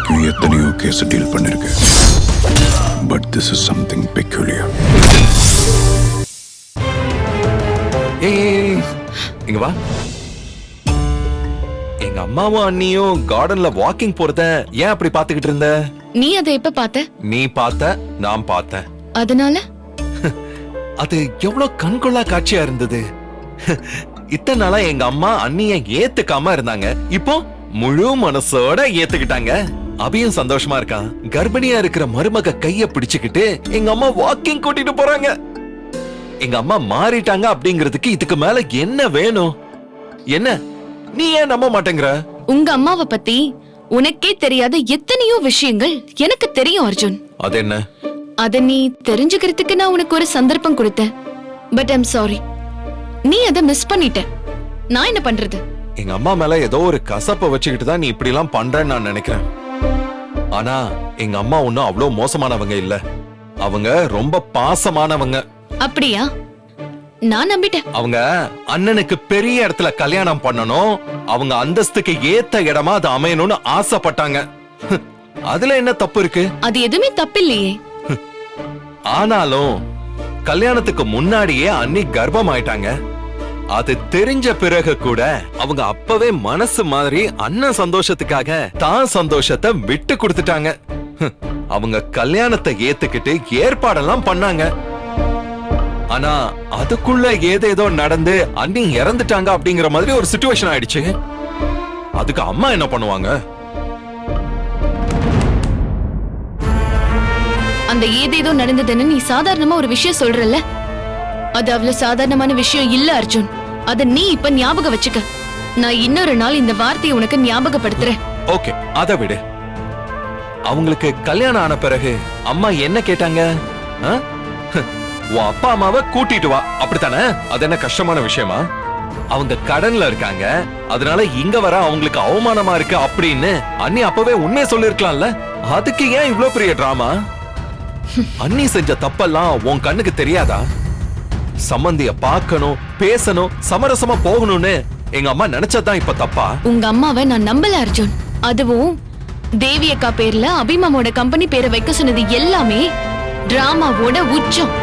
வரைக்கும் எத்தனையோ case deal பண்ணிருக்கேன். But this is something peculiar. ஏய் இங்க வா. எங்க அம்மாவும் அண்ணியும் கார்டன்ல வாக்கிங் போறத ஏன் அப்படி பாத்துக்கிட்டு இருந்த? நீ அதை எப்ப பார்த்த? நீ பார்த்த, நான் பார்த்தேன். அதனால அது எவ்வளவு கண்கொள்ளா காட்சியா இருந்தது. இத்தனை நாளா எங்க அம்மா அண்ணிய ஏத்துக்காம இருந்தாங்க, இப்போ முழு மனசோட ஏத்துக்கிட்டாங்க. அபியும் சந்தோஷமா இருக்கான். கர்ப்பிணியா இருக்கிற மருமக கைய பிடிச்சுக்கிட்டு எங்க அம்மா வாக்கிங் கூட்டிட்டு போறாங்க. எங்க அம்மா மாறிட்டாங்க அப்படிங்கிறதுக்கு இதுக்கு மேல என்ன வேணும்? என்ன நீ ஏன் நம்ப மாட்டேங்கிற? உங்க அம்மாவை பத்தி உனக்கே தெரியாத எத்தனையோ விஷயங்கள் எனக்கு தெரியும் அர்ஜுன். அது என்ன? அத நீ தெரிஞ்சுக்கிறதுக்கு நான் உனக்கு ஒரு சந்தர்ப்பம் கொடுத்தேன். பட் ஐம் சாரி, நீ அதை மிஸ் பண்ணிட்ட. நான் என்ன பண்றது? எங்க அம்மா மேல ஏதோ ஒரு கசப்பை வச்சுக்கிட்டு தான் நீ இப்படி எல்லாம் பண்றேன்னு நான் நினைக்கிறேன். ஆனா எங்க அம்மா ஒன்னும் அவ்வளவு மோசமானவங்க இல்ல. அவங்க ரொம்ப பாசமானவங்க. அப்படியா? நான் நம்பிட்டேன். அவங்க அண்ணனுக்கு பெரிய இடத்துல கல்யாணம் பண்ணணும், அவங்க அந்தஸ்துக்கு ஏத்த இடமா அது அமையணும்னு ஆசைப்பட்டாங்க. அதுல என்ன தப்பு இருக்கு? அது எதுவுமே தப்பில்லையே. ஆனாலும் கல்யாணத்துக்கு முன்னாடியே அண்ணி கர்ப்பம் ஆயிட்டாங்க. அது தெரிஞ்ச பிறகு கூட அவங்க அப்பவே மனசு மாதிரி அண்ணன் சந்தோஷத்துக்காக தான் சந்தோஷத்தை விட்டு கொடுத்துட்டாங்க. அவங்க கல்யாணத்தை ஏத்துக்கிட்டு ஏற்பாடெல்லாம் பண்ணாங்க. ஆனா அதுக்குள்ள ஏதேதோ நடந்து அண்ணி இறந்துட்டாங்க அப்படிங்கிற மாதிரி ஒரு சிச்சுவேஷன் ஆயிடுச்சு. அதுக்கு அம்மா என்ன பண்ணுவாங்க? அந்த ஏதேதோ நடந்ததுன்னு நீ சாதாரணமா ஒரு விஷயம் சொல்றல, அது அவ்வளவு சாதாரணமான விஷயம் இல்ல அர்ஜுன். அத நீ இப்ப ஞாபகம் வச்சுக்க. நான் இன்னொரு நாள் இந்த வார்த்தையை உனக்கு ஞாபகப்படுத்துறேன். ஓகே, அத விடு. அவங்களுக்கு கல்யாணம் ஆன பிறகு அம்மா என்ன கேட்டாங்க? உன் அப்பா அம்மாவை கூட்டிட்டு வா, அப்படித்தானே? அது என்ன கஷ்டமான விஷயமா? அவங்க கடன்ல இருக்காங்க, அதனால இங்க வர அவங்களுக்கு அவமானமா இருக்கு அப்படின்னு அண்ணி அப்பவே உண்மையை சொல்லிருக்கலாம்ல. அதுக்கு ஏன் இவ்ளோ பெரிய டிராமா? அண்ணி செஞ்ச தப்பெல்லாம் உன் கண்ணுக்கு தெரியாதா? சம்பந்திய பார்க்கணும், பேசணும், சமரசமா போகணும்னு எங்க அம்மா நினைச்சதான் இப்ப தப்பா? உங்க அம்மாவை நான் நம்பல அர்ஜுன். அதுவும் தேவி அக்கா பேர்ல அபிமாமோட கம்பெனி பேரை வைக்க சொன்னது எல்லாமே டிராமாவோட உச்சம்.